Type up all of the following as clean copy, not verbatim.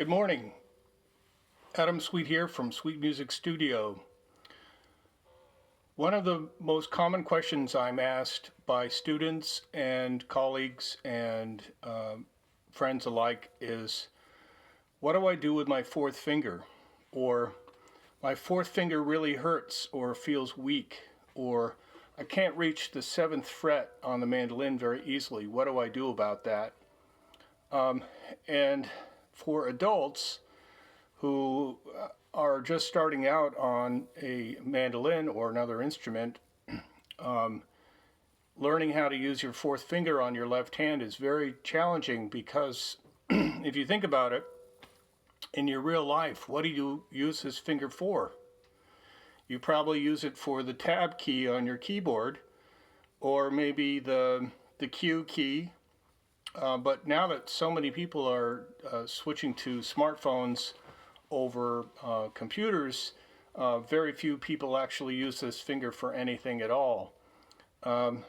Good morning. Adam Sweet here from Sweet Music Studio. One of the most common questions I'm asked by students and colleagues and friends alike is, what do I do with my fourth finger? Or, my fourth finger really hurts or feels weak, or I can't reach the seventh fret on the mandolin very easily. What do I do about that? And for adults who are just starting out on a mandolin or another instrument, learning how to use your fourth finger on your left hand is very challenging because if you think about it, in your real life, what do you use this finger for? You probably use it for the tab key on your keyboard, or maybe the Q key. But now that so many people are switching to smartphones over computers, very few people actually use this finger for anything at all.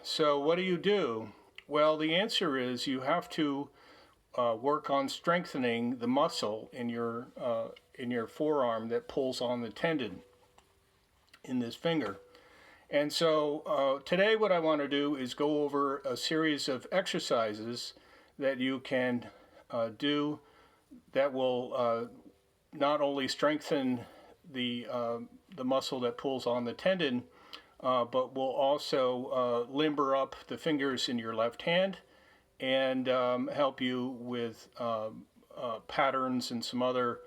So what do? Well, the answer is you have to work on strengthening the muscle in your forearm that pulls on the tendon in this finger. And so today what I want to do is go over a series of exercises that you can do that will not only strengthen the muscle that pulls on the tendon, but will also limber up the fingers in your left hand and help you with patterns and some other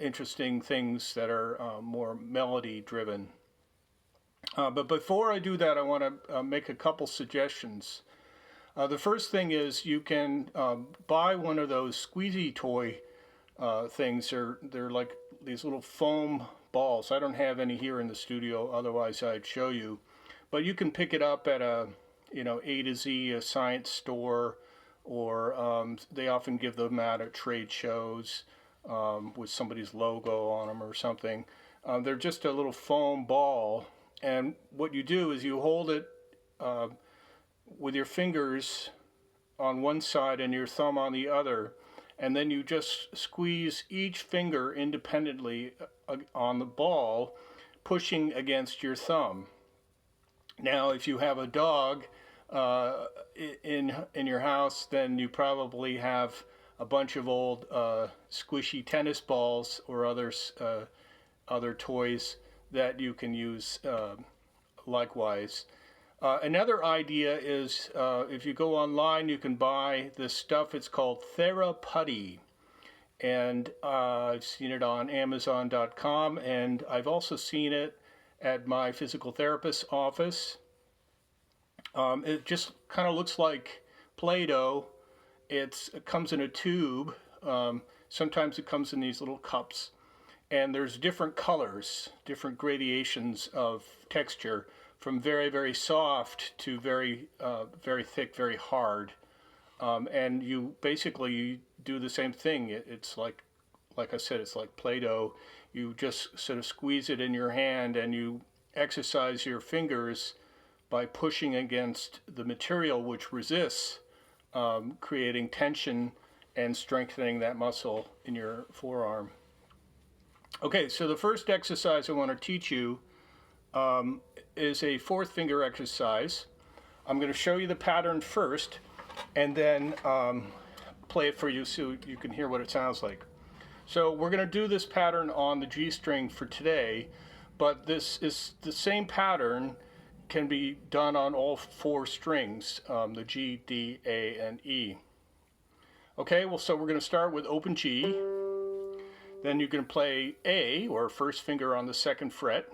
interesting things that are more melody driven. But before I do that, I want to make a couple suggestions. The first thing is you can buy one of those squeezy toy things. They're like these little foam balls. I don't have any here in the studio, otherwise I'd show you. But you can pick it up at a A to Z, a science store, or they often give them out at trade shows with somebody's logo on them or something. They're just a little foam ball, and what you do is you hold it with your fingers on one side and your thumb on the other, and then you just squeeze each finger independently on the ball, pushing against your thumb. Now, if you have a dog in your house, then you probably have a bunch of old squishy tennis balls or other toys that you can use likewise. Another idea is if you go online, you can buy this stuff. It's called Putty, and I've seen it on Amazon.com, and I've also seen it at my physical therapist's office. It just kind of looks like Play-Doh. It comes in a tube. Sometimes it comes in these little cups, and there's different colors, different gradations of texture, from very, very soft to very, very thick, very hard. And you basically do the same thing. It's like I said, it's like Play-Doh. You just sort of squeeze it in your hand and you exercise your fingers by pushing against the material which resists, creating tension and strengthening that muscle in your forearm. Okay, so the first exercise I want to teach you is a fourth finger exercise. I'm going to show you the pattern first and then play it for you so you can hear what it sounds like. So we're going to do this pattern on the G string for today, but this is the same pattern can be done on all four strings, the G, D, A, and E. Okay, well, so we're going to start with open G. Then you can play A, or first finger on the second fret.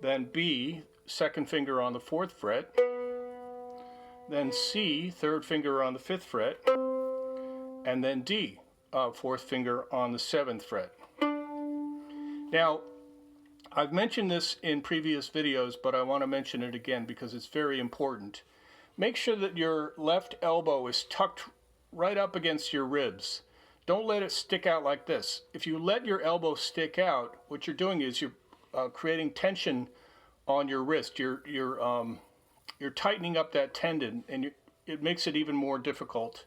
Then B, second finger on the fourth fret. Then C, third finger on the fifth fret. And then D, fourth finger on the seventh fret. Now, I've mentioned this in previous videos, but I want to mention it again because it's very important. Make sure that your left elbow is tucked right up against your ribs. Don't let it stick out like this. If you let your elbow stick out, what you're doing is you're creating tension on your wrist. You're tightening up that tendon, and it makes it even more difficult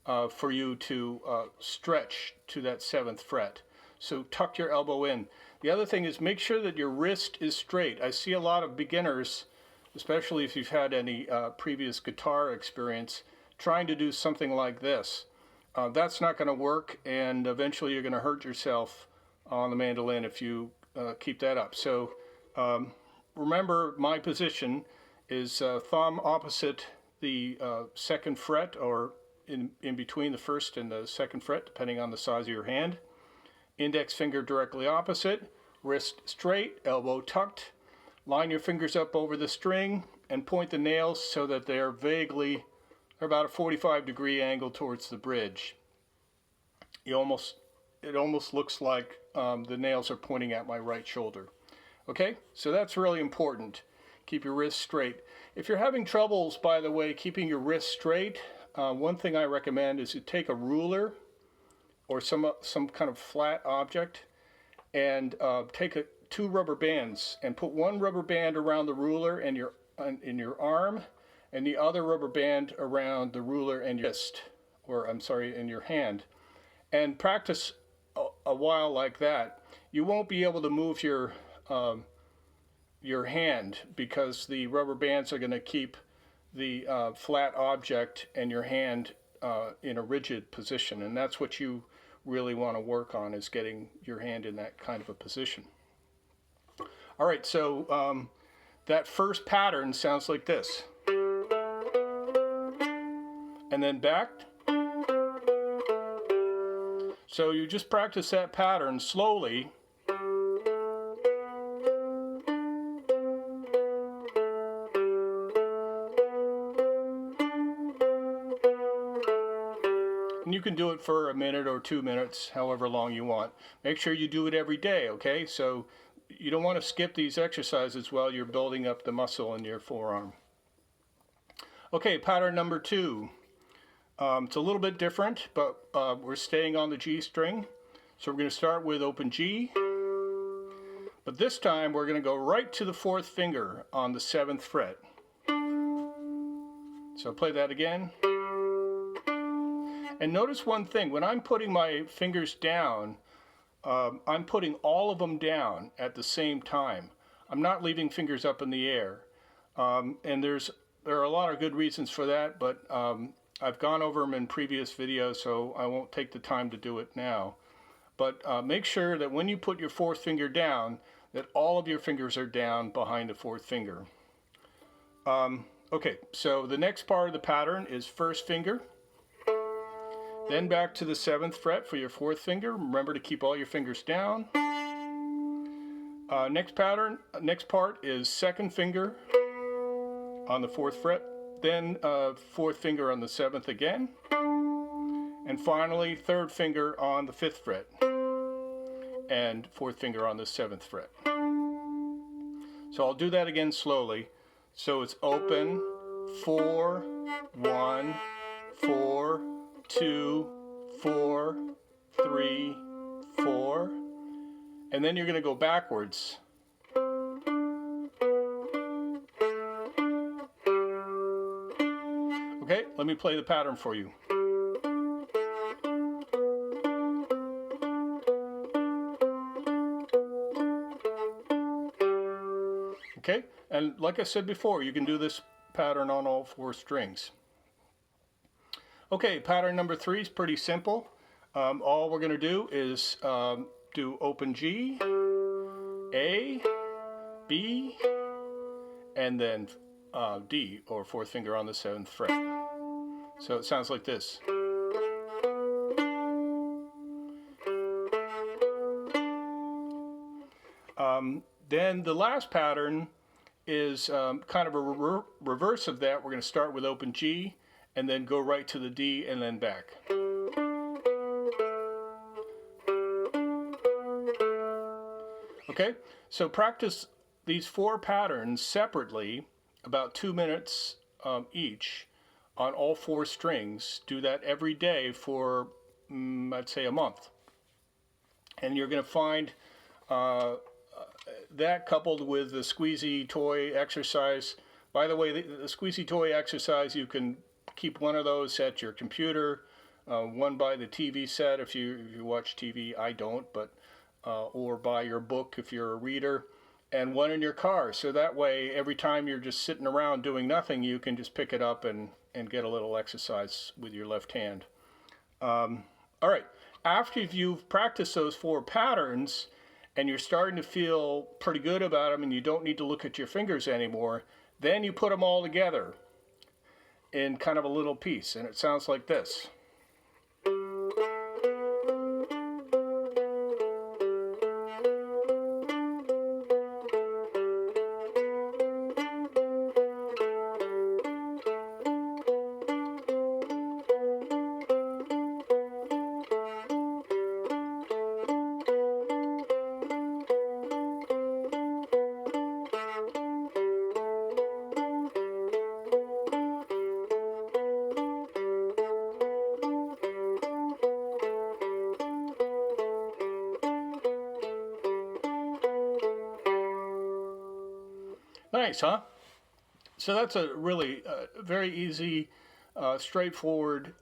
for you to stretch to that 7th fret. So tuck your elbow in. The other thing is make sure that your wrist is straight. I see a lot of beginners, especially if you've had any previous guitar experience, trying to do something like this. That's not going to work, and eventually you're going to hurt yourself on the mandolin if you keep that up. So remember, my position is thumb opposite the 2nd fret, or in between the 1st and the 2nd fret, depending on the size of your hand. Index finger directly opposite, wrist straight, elbow tucked. Line your fingers up over the string and point the nails so that they're about a 45-degree angle towards the bridge. It almost looks like the nails are pointing at my right shoulder. Okay, so that's really important. Keep your wrist straight. If you're having troubles, by the way, keeping your wrist straight, one thing I recommend is you take a ruler or some kind of flat object and take 2 rubber bands and put one rubber band around the ruler and in your arm, and the other rubber band around the ruler and your wrist, or I'm sorry, in your hand, and practice a while like that. You won't be able to move your hand because the rubber bands are going to keep the flat object and your hand in a rigid position, and that's what you really want to work on, is getting your hand in that kind of a position. All right, so that first pattern sounds like this. And then back. So you just practice that pattern slowly. And you can do it for a minute or 2 minutes, however long you want. Make sure you do it every day, okay? So you don't want to skip these exercises while you're building up the muscle in your forearm. Okay, pattern number 2. It's a little bit different, but we're staying on the G string. So we're going to start with open G. But this time we're going to go right to the 4th finger on the 7th fret. So I'll play that again. And notice one thing. When I'm putting my fingers down, I'm putting all of them down at the same time. I'm not leaving fingers up in the air. And there are a lot of good reasons for that, but I've gone over them in previous videos, so I won't take the time to do it now. But make sure that when you put your 4th finger down, that all of your fingers are down behind the 4th finger. Okay, so the next part of the pattern is 1st finger. Then back to the 7th fret for your 4th finger. Remember to keep all your fingers down. Next part is 2nd finger on the 4th fret. Then 4th finger on the 7th again. And finally 3rd finger on the 5th fret. And 4th finger on the 7th fret. So I'll do that again slowly. So it's open, 4, 1, 4, 2, 4, 3, 4, and then you're going to go backwards. Okay, let me play the pattern for you. Okay, and like I said before, you can do this pattern on all 4 strings. Okay, pattern number 3 is pretty simple. All we're going to do is do open G, A, B, and then D, or 4th finger on the 7th fret. So it sounds like this. Then the last pattern is kind of a reverse of that. We're going to start with open G, and then go right to the D and then back. Okay, so practice these 4 patterns separately, about 2 minutes each, on all 4 strings. Do that every day for, I'd say, a month. And you're going to find that coupled with the squeezy toy exercise. By the way, the squeezy toy exercise, you can keep one of those at your computer, one by the TV set if you watch TV. I don't, but or by your book if you're a reader, and one in your car. So that way, every time you're just sitting around doing nothing, you can just pick it up and get a little exercise with your left hand. All right, after you've practiced those 4 patterns and you're starting to feel pretty good about them and you don't need to look at your fingers anymore, then you put them all together in kind of a little piece, and it sounds like this. Nice, huh? So that's a really very easy, straightforward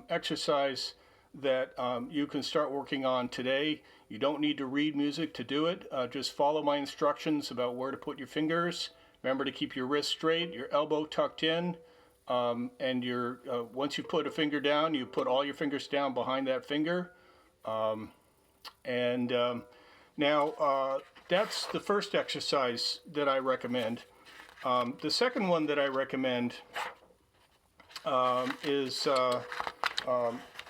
exercise that you can start working on today. You don't need to read music to do it. Just follow my instructions about where to put your fingers. Remember to keep your wrist straight, your elbow tucked in, and your once you put a finger down, you put all your fingers down behind that finger. Now that's the first exercise that I recommend. The second one that I recommend is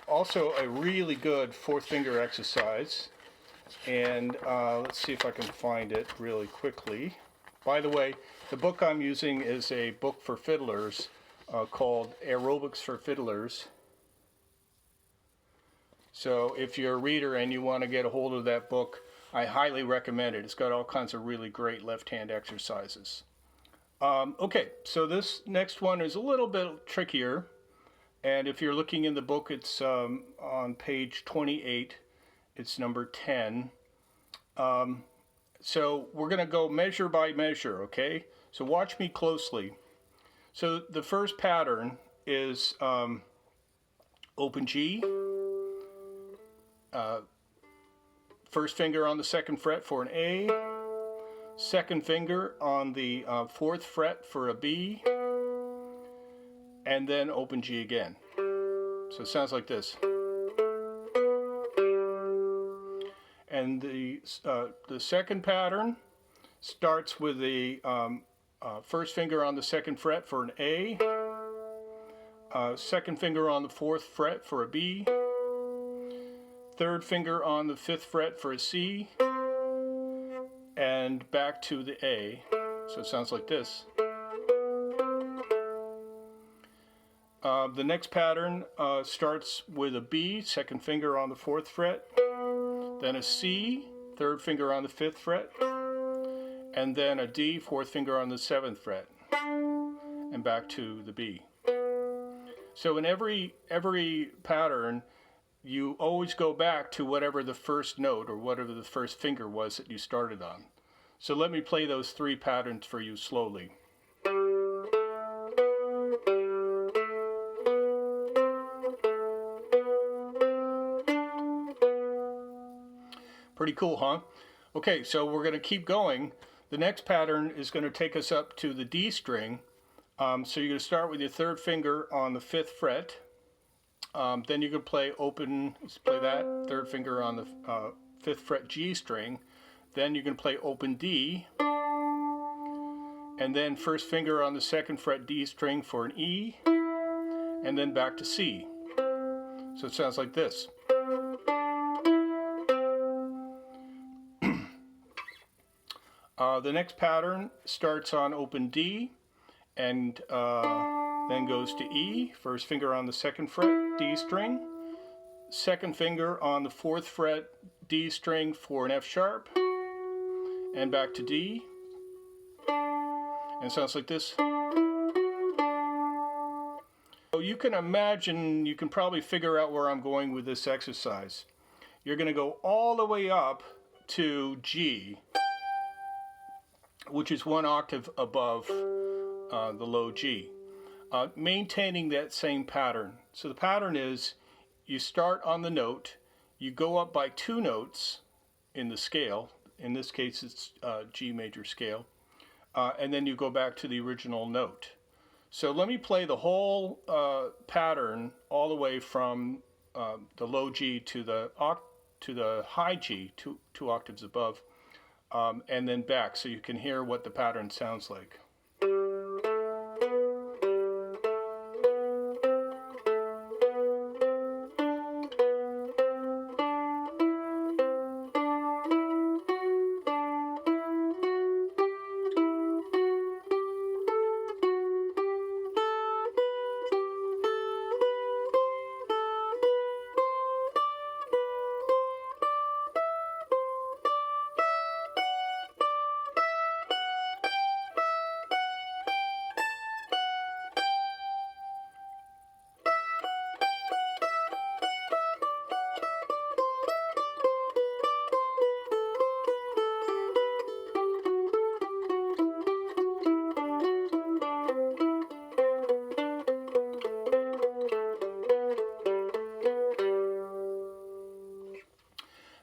also a really good 4th finger exercise. And let's see if I can find it really quickly. By the way, the book I'm using is a book for fiddlers called Aerobics for Fiddlers. So if you're a reader and you want to get a hold of that book, I highly recommend it. It's got all kinds of really great left-hand exercises. Okay, so this next one is a little bit trickier. And if you're looking in the book, it's on page 28. It's number 10. So we're going to go measure by measure, okay? So watch me closely. So the first pattern is open G. First finger on the 2nd fret for an A. 2nd finger on the 4th fret for a B. And then open G again. So it sounds like this. And the second pattern starts with the first finger on the 2nd fret for an A, 2nd finger on the 4th fret for a B, 3rd finger on the 5th fret for a C, and back to the A. So it sounds like this. The next pattern starts with a B, 2nd finger on the 4th fret, then a C, 3rd finger on the 5th fret, and then a D, 4th finger on the 7th fret, and back to the B. So in every pattern, you always go back to whatever the first note or whatever the first finger was that you started on. So let me play those 3 patterns for you slowly. Pretty cool, huh? Okay, so we're going to keep going. The next pattern is going to take us up to the D string. So you're going to start with your 3rd finger on the 5th fret. Then you can play open, let's play that, 3rd finger on the 5th fret G string. Then you can play open D. And then 1st finger on the 2nd fret D string for an E. And then back to C. So it sounds like this. The next pattern starts on open D and then goes to E. 1st finger on the 2nd fret D string, 2nd finger on the 4th fret D string for an F sharp, and back to D. And it sounds like this. So you can imagine, you can probably figure out where I'm going with this exercise. You're going to go all the way up to G, which is 1 octave above the low G, maintaining that same pattern. So the pattern is you start on the note, you go up by 2 notes in the scale. In this case, it's G major scale. And then you go back to the original note. So let me play the whole pattern all the way from the low G to the high G, 2 octaves above, and then back so you can hear what the pattern sounds like.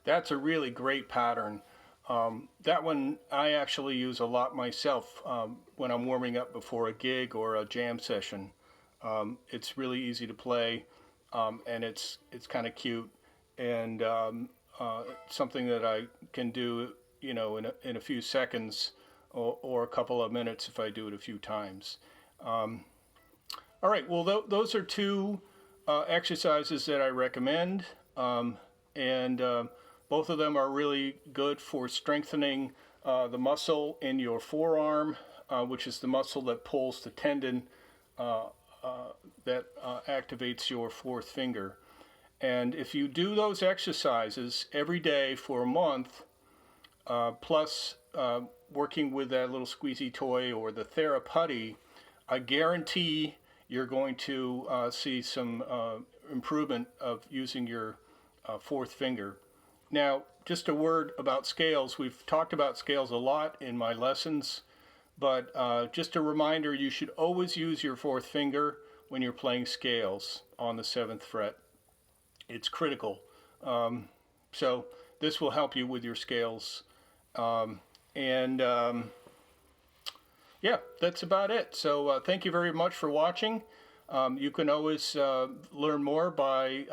That's a really great pattern. That one I actually use a lot myself when I'm warming up before a gig or a jam session. It's really easy to play, and it's kind of cute, and something that I can do, in a few seconds or a couple of minutes if I do it a few times. All right, well, those are 2 exercises that I recommend, and both of them are really good for strengthening the muscle in your forearm, which is the muscle that pulls the tendon that activates your 4th finger. And if you do those exercises every day for a month, plus working with that little squeezy toy or the Theraputty, I guarantee you're going to see some improvement of using your 4th finger. Now, just a word about scales. We've talked about scales a lot in my lessons, but just a reminder, you should always use your 4th finger when you're playing scales on the 7th fret. It's critical. So this will help you with your scales. Yeah, that's about it. So thank you very much for watching. You can always learn more by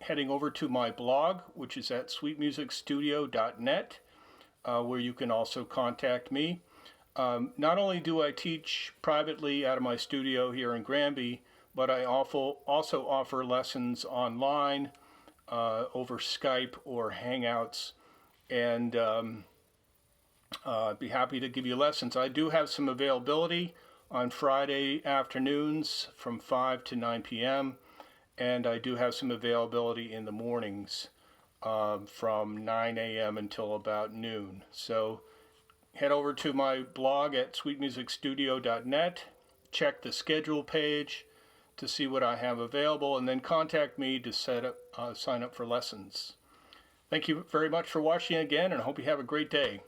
heading over to my blog, which is at sweetmusicstudio.net, where you can also contact me. Not only do I teach privately out of my studio here in Granby, but I also offer lessons online over Skype or Hangouts, and I'd be happy to give you lessons. I do have some availability on Friday afternoons from 5 to 9 p.m. and I do have some availability in the mornings from 9 a.m. until about noon. So head over to my blog at sweetmusicstudio.net, check the schedule page to see what I have available, and then contact me to sign up for lessons. Thank you very much for watching again, and I hope you have a great day.